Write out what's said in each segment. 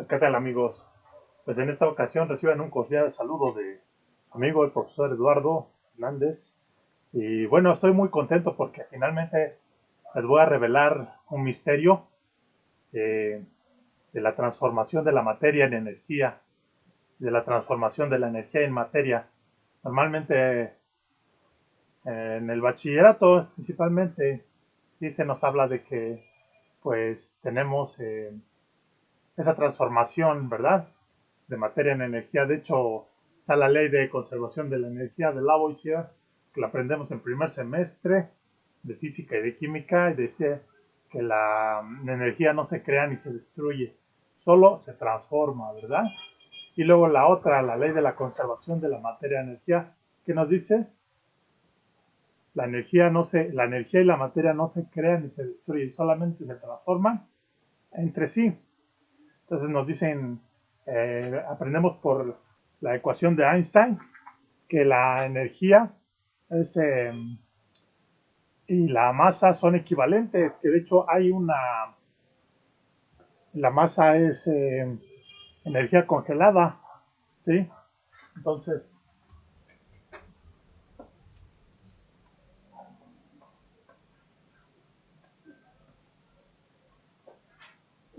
Pues, ¿qué tal, amigos? Pues en esta ocasión reciban un cordial saludo de su amigo el profesor Eduardo Hernández. Y bueno, estoy muy contento porque finalmente les voy a revelar un misterio eh, de la transformación de la materia en energía, de la transformación de la energía en materia. Normalmente en el bachillerato principalmente sí se nos habla de que pues tenemos esa transformación, ¿verdad? De materia en energía. De hecho, está la ley de conservación de la energía de Lavoisier, que la aprendemos en primer semestre de física y de química, y dice que la energía no se crea ni se destruye, solo se transforma, ¿verdad? Y luego la otra, la ley de la conservación de la materia energía, que nos dice la energía y la materia no se crean ni se destruyen, solamente se transforman entre sí. Entonces nos dicen, aprendemos por la ecuación de Einstein que la energía es, y la masa son equivalentes, que de hecho la masa es energía congelada, ¿sí? Entonces,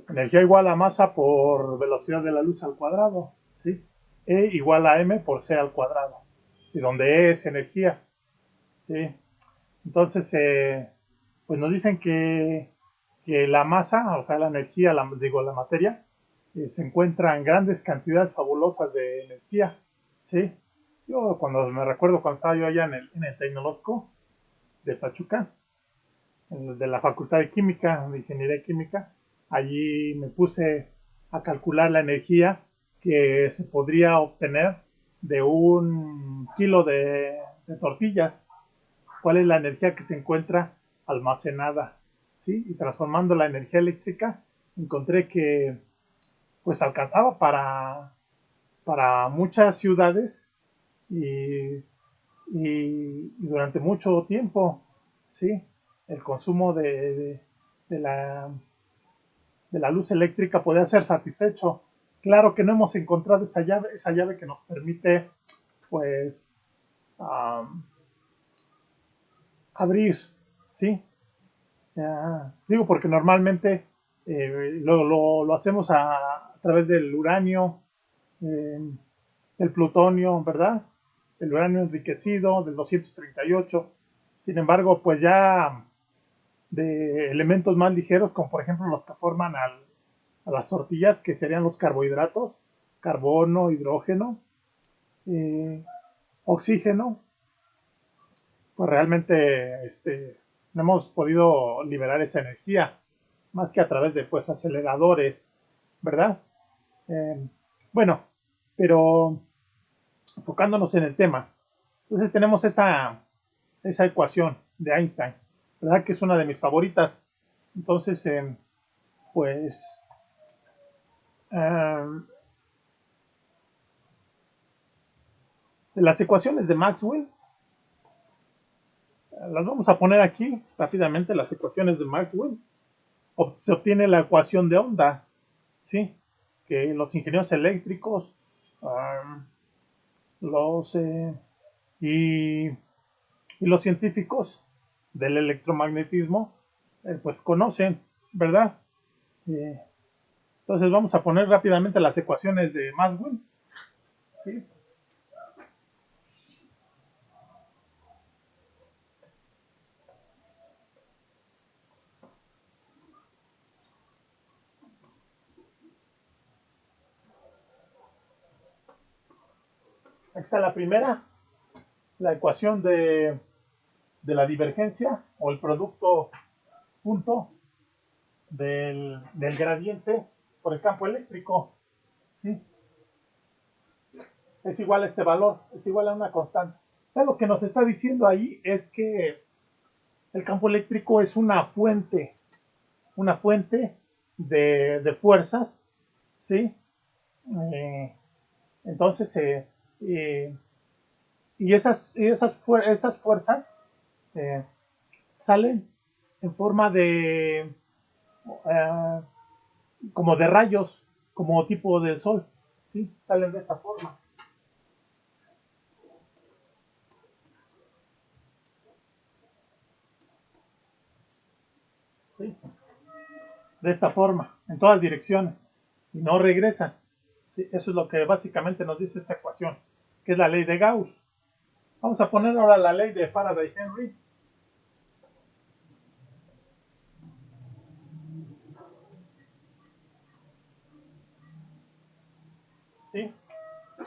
energía igual a masa por velocidad de la luz al cuadrado, ¿sí? E igual a m por c al cuadrado, ¿sí? Donde E es energía, ¿sí? Entonces, pues nos dicen que la masa, o sea, la energía, la materia, se encuentra en grandes cantidades fabulosas de energía, ¿sí? Yo cuando me recuerdo cuando estaba yo allá en el Tecnológico de Pachuca, de la Facultad de Química, de Ingeniería Química, allí me puse a calcular la energía que se podría obtener de un kilo de tortillas, cuál es la energía que se encuentra almacenada, ¿sí? Y transformando la energía eléctrica, encontré que pues alcanzaba para muchas ciudades y, y durante mucho tiempo, ¿sí? El consumo de la, de la luz eléctrica podía ser satisfecho. Claro que no hemos encontrado esa llave que nos permite, pues, um, abrir, ¿sí? Digo, porque normalmente lo hacemos a través del uranio, eh, del plutonio, ¿verdad? Del uranio enriquecido, del 238. Sin embargo, pues ya de elementos más ligeros, como por ejemplo los que forman a las tortillas, que serían los carbohidratos, carbono, hidrógeno, eh, oxígeno, pues realmente no hemos podido liberar esa energía más que a través de pues aceleradores, ¿verdad? Eh, bueno, pero enfocándonos en el tema, entonces tenemos esa ecuación de Einstein, ¿verdad? Que es una de mis favoritas. Entonces, pues eh, las ecuaciones de Maxwell, las vamos a poner aquí rápidamente, las ecuaciones de Maxwell. Se obtiene la ecuación de onda, ¿sí? Que los ingenieros eléctricos, um, los y, y, los científicos del electromagnetismo, pues conocen, ¿verdad? Eh, entonces vamos a poner rápidamente las ecuaciones de Maxwell, ¿sí? Aquí está la primera, la ecuación de la divergencia o el producto punto del gradiente por el campo eléctrico, ¿sí? Es igual a este valor, es igual a una constante. O sea, lo que nos está diciendo ahí es que el campo eléctrico es una fuente de fuerzas, ¿sí? Eh, entonces, eh, esas fuerzas eh, salen en forma de, como de rayos, como tipo del sol, ¿sí? Salen de esta forma. ¿Sí? De esta forma, en todas direcciones, y no regresan. ¿Sí? Eso es lo que básicamente nos dice esta ecuación, que es la ley de Gauss. Vamos a poner ahora la ley de Faraday-Henry. ¿Sí?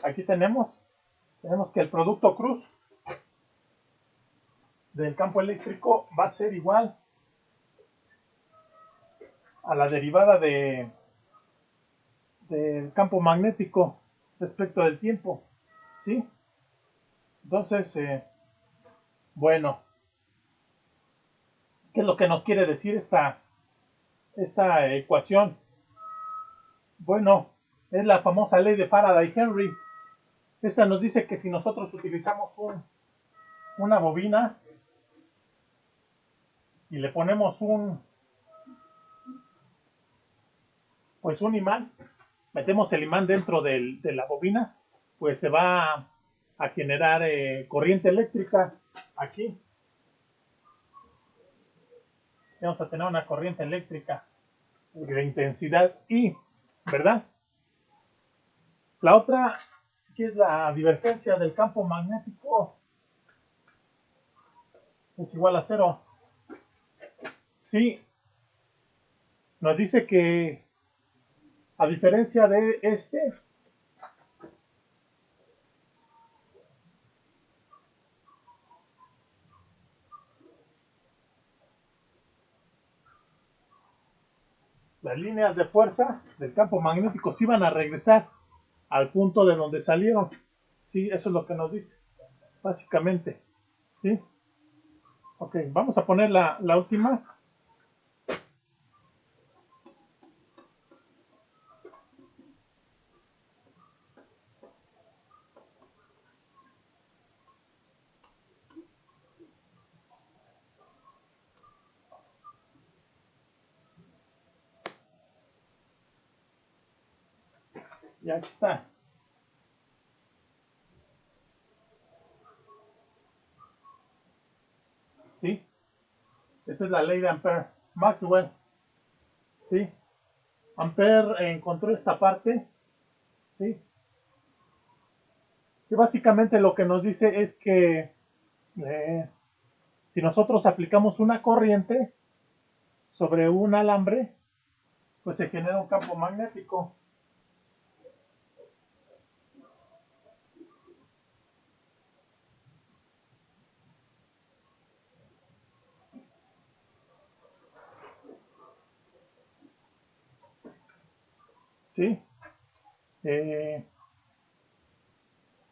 Aquí tenemos que el producto cruz del campo eléctrico va a ser igual a la derivada del campo magnético respecto del tiempo, ¿sí? Entonces, bueno, ¿qué es lo que nos quiere decir esta ecuación? Bueno, es la famosa ley de Faraday-Henry. Esta nos dice que si nosotros utilizamos una bobina y le ponemos pues un imán, metemos el imán dentro de la bobina, pues se va a generar corriente eléctrica aquí. Vamos a tener una corriente eléctrica de intensidad I, ¿verdad? La otra, que es la divergencia del campo magnético, es igual a cero. Sí, nos dice que a diferencia de las líneas de fuerza del campo magnético sí van a regresar al punto de donde salieron. Sí, eso es lo que nos dice, básicamente. ¿Sí? Ok, vamos a poner la última. Y aquí está. ¿Sí? Esta es la ley de Ampere. Maxwell. ¿Sí? Ampere encontró esta parte. ¿Sí? Y básicamente lo que nos dice es que eh, si nosotros aplicamos una corriente sobre un alambre, pues se genera un campo magnético. ¿Sí? Eh,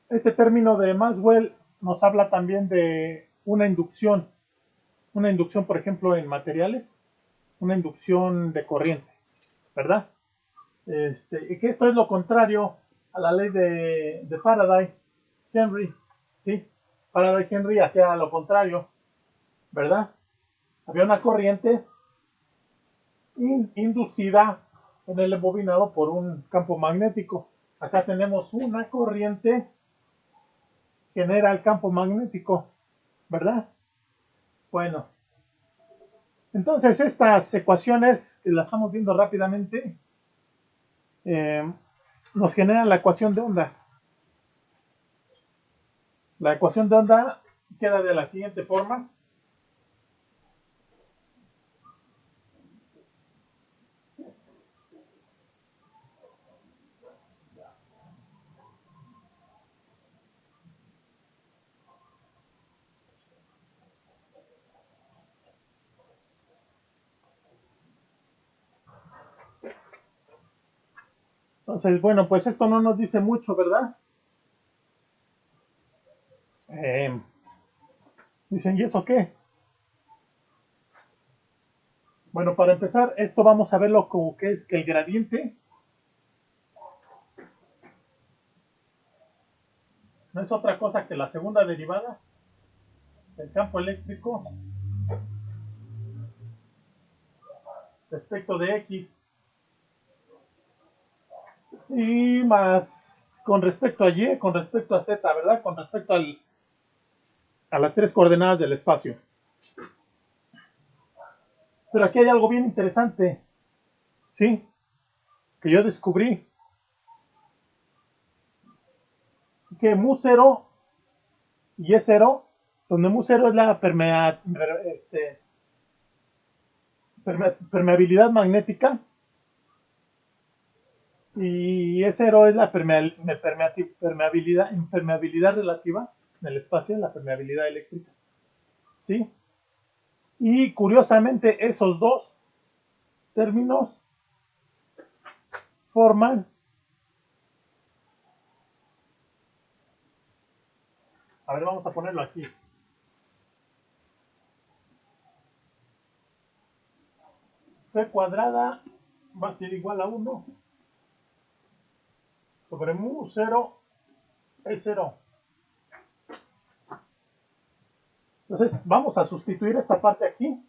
este término de Maxwell nos habla también de una inducción, por ejemplo, en materiales, una inducción de corriente, ¿verdad? Y que esto es lo contrario a la ley de Faraday-Henry, ¿sí? Faraday-Henry hacía lo contrario, ¿verdad? Había una corriente inducida en el embobinado por un campo magnético. Acá tenemos una corriente que genera el campo magnético, ¿verdad? Bueno, entonces estas ecuaciones, que las estamos viendo rápidamente, eh, nos generan la ecuación de onda. La ecuación de onda queda de la siguiente forma. Entonces, bueno, pues esto no nos dice mucho, ¿verdad? Eh, Dicen, ¿y eso qué? Bueno, para empezar, esto vamos a verlo como que es que el gradiente no es otra cosa que la segunda derivada del campo eléctrico respecto de X. Y más con respecto a Y, con respecto a Z, ¿verdad? Con respecto a las tres coordenadas del espacio. Pero aquí hay algo bien interesante, ¿sí? Que yo descubrí que mu0 y E0, donde mu0 es la permeabilidad magnética y E0 es la impermeabilidad relativa del espacio, la permeabilidad eléctrica, ¿sí? Y curiosamente esos dos términos forman, a ver, vamos a ponerlo aquí, C cuadrada va a ser igual a 1 sobre mu 0 es 0. Entonces vamos a sustituir esta parte aquí.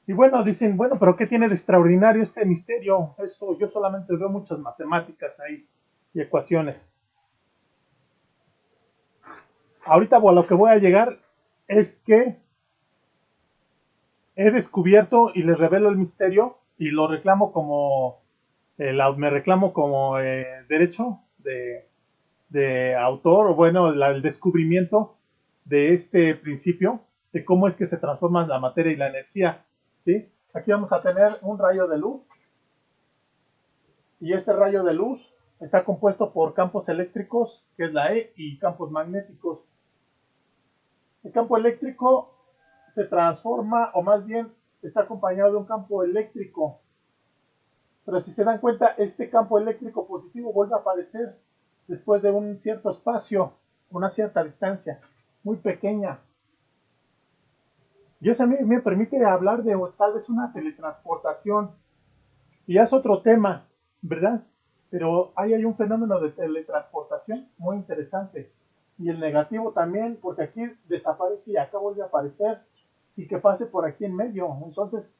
Y bueno, dicen, bueno, pero ¿qué tiene de extraordinario este misterio? Eso, yo solamente veo muchas matemáticas ahí y ecuaciones. Ahorita a lo que voy a llegar es que he descubierto y les revelo el misterio y lo reclamo como, me reclamo como derecho de autor, o bueno, el descubrimiento de este principio, de cómo es que se transforman la materia y la energía, ¿sí? Aquí vamos a tener un rayo de luz, y este rayo de luz está compuesto por campos eléctricos, que es la E, y campos magnéticos. El campo eléctrico se transforma, o más bien está acompañado de un campo eléctrico, pero si se dan cuenta, este campo eléctrico positivo vuelve a aparecer después de un cierto espacio, una cierta distancia, muy pequeña. Y eso a mí me permite hablar de tal vez una teletransportación. Y ya es otro tema, ¿verdad? Pero ahí hay un fenómeno de teletransportación muy interesante. Y el negativo también, porque aquí desaparece y acá vuelve a aparecer, y que pase por aquí en medio. Entonces,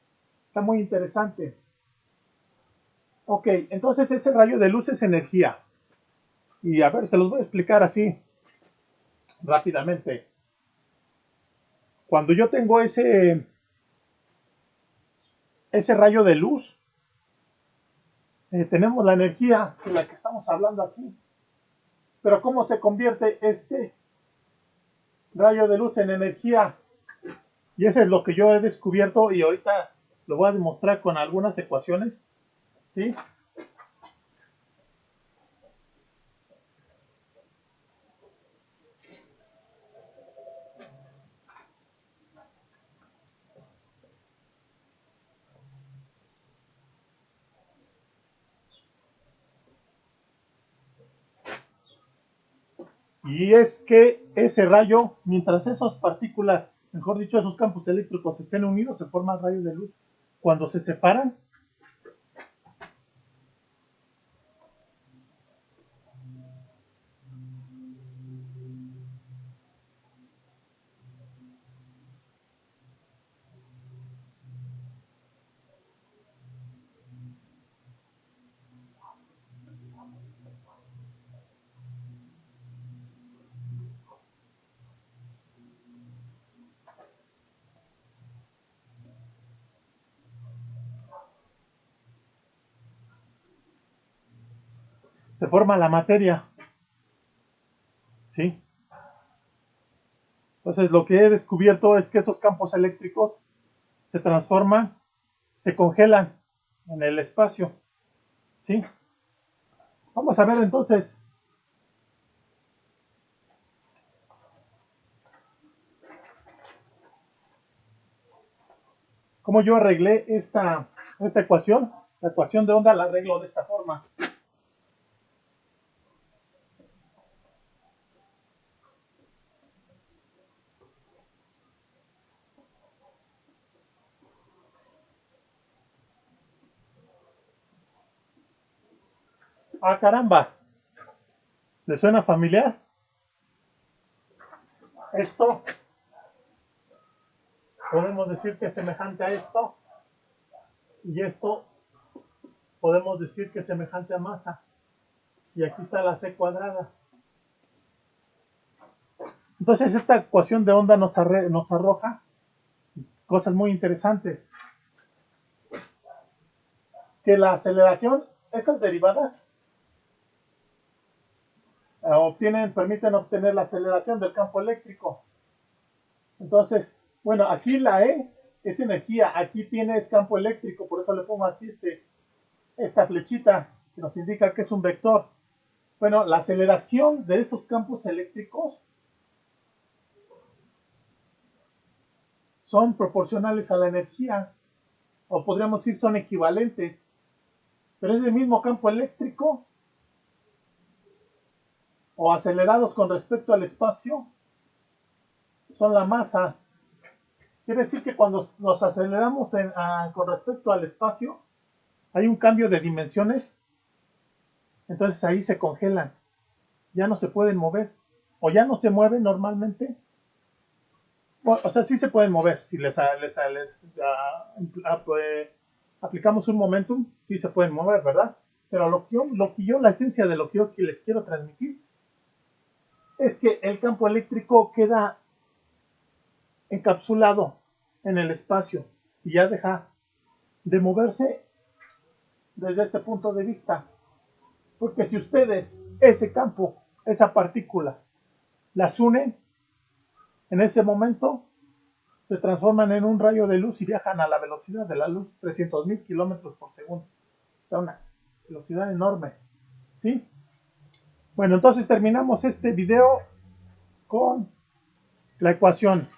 está muy interesante. Ok, entonces ese rayo de luz es energía. Y a ver, se los voy a explicar así rápidamente. Cuando yo tengo ese rayo de luz, tenemos la energía de la que estamos hablando aquí. Pero ¿cómo se convierte este rayo de luz en energía? Y eso es lo que yo he descubierto y ahorita lo voy a demostrar con algunas ecuaciones, ¿sí? Y es que ese rayo, mientras esas partículas, mejor dicho, esos campos eléctricos estén unidos, se forma el rayo de luz. Cuando se separan, se forma la materia, ¿sí? Entonces lo que he descubierto es que esos campos eléctricos se transforman, se congelan en el espacio, ¿sí? Vamos a ver entonces cómo yo arreglé esta ecuación. La ecuación de onda la arreglo de esta forma. Ah, caramba, ¿le suena familiar? Esto podemos decir que es semejante a esto, y esto podemos decir que es semejante a masa. Y aquí está la c cuadrada. Entonces esta ecuación de onda nos arroja cosas muy interesantes. Que la aceleración, estas derivadas, permiten obtener la aceleración del campo eléctrico. Entonces, bueno, aquí la E es energía, aquí tienes campo eléctrico, por eso le pongo aquí esta flechita que nos indica que es un vector. Bueno, la aceleración de esos campos eléctricos son proporcionales a la energía, o podríamos decir son equivalentes, pero es el mismo campo eléctrico, o acelerados con respecto al espacio, son la masa. Quiere decir que cuando nos aceleramos con respecto al espacio, hay un cambio de dimensiones, entonces ahí se congelan, ya no se pueden mover, o ya no se mueven normalmente. Bueno, o sea, sí se pueden mover, si aplicamos un momentum, sí se pueden mover, ¿verdad? Pero la esencia de lo que yo les quiero transmitir es que el campo eléctrico queda encapsulado en el espacio y ya deja de moverse desde este punto de vista. Porque si ustedes ese campo, esa partícula, las unen, en ese momento se transforman en un rayo de luz y viajan a la velocidad de la luz, 300.000 kilómetros por segundo. O sea, una velocidad enorme. ¿Sí? Bueno, entonces terminamos este video con la ecuación.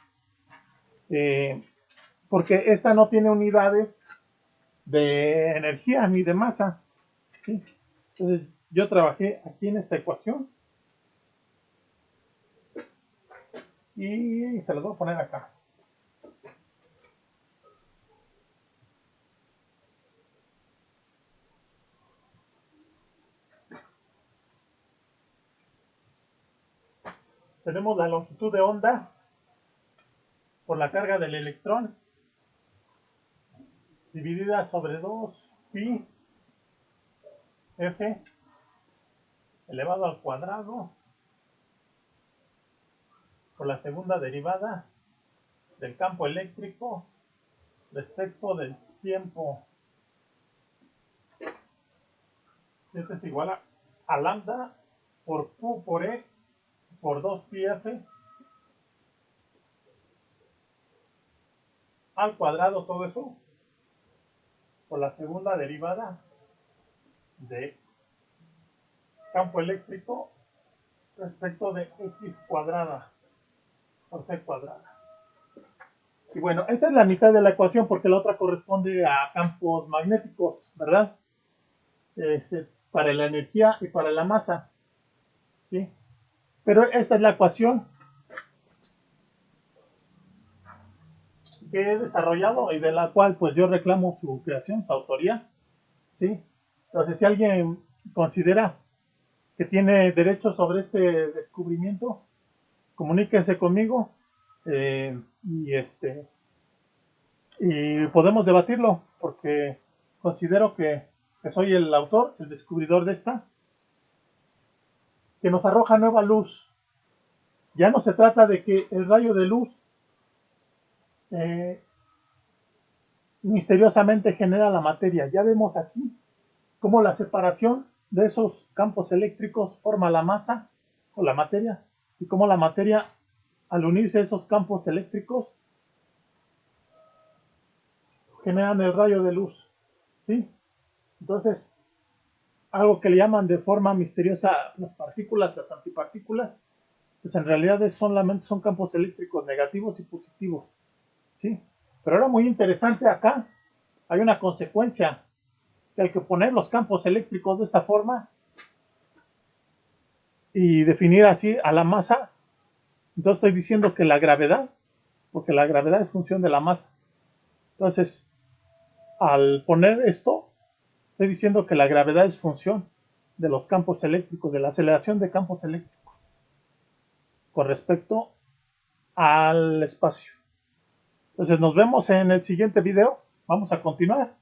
Porque esta no tiene unidades de energía ni de masa. ¿Sí? Entonces yo trabajé aquí en esta ecuación y se las voy a poner acá. Tenemos la longitud de onda por la carga del electrón dividida sobre 2 pi f elevado al cuadrado por la segunda derivada del campo eléctrico respecto del tiempo. Esto es igual a lambda por Q por E por 2 pi f al cuadrado, todo eso por la segunda derivada de campo eléctrico respecto de x cuadrada por c cuadrada. Y bueno, esta es la mitad de la ecuación porque la otra corresponde a campos magnéticos, ¿verdad? Para la energía y para la masa, ¿sí? Pero esta es la ecuación que he desarrollado y de la cual pues yo reclamo su creación, su autoría, ¿sí? Entonces si alguien considera que tiene derecho sobre este descubrimiento, comuníquense conmigo y podemos debatirlo porque considero que soy el autor, el descubridor de esta, que nos arroja nueva luz. Ya no se trata de que el rayo de luz misteriosamente genera la materia. Ya vemos aquí cómo la separación de esos campos eléctricos forma la masa o la materia y cómo la materia, al unirse a esos campos eléctricos, generan el rayo de luz, ¿sí? Entonces, algo que le llaman de forma misteriosa las partículas, las antipartículas, pues en realidad solamente son campos eléctricos negativos y positivos, ¿sí? Pero ahora muy interesante acá, hay una consecuencia, que hay que poner los campos eléctricos de esta forma y definir así a la masa. Entonces estoy diciendo que la gravedad, porque la gravedad es función de la masa. Entonces, al poner esto, estoy diciendo que la gravedad es función de los campos eléctricos, de la aceleración de campos eléctricos con respecto al espacio. Entonces nos vemos en el siguiente video. Vamos a continuar.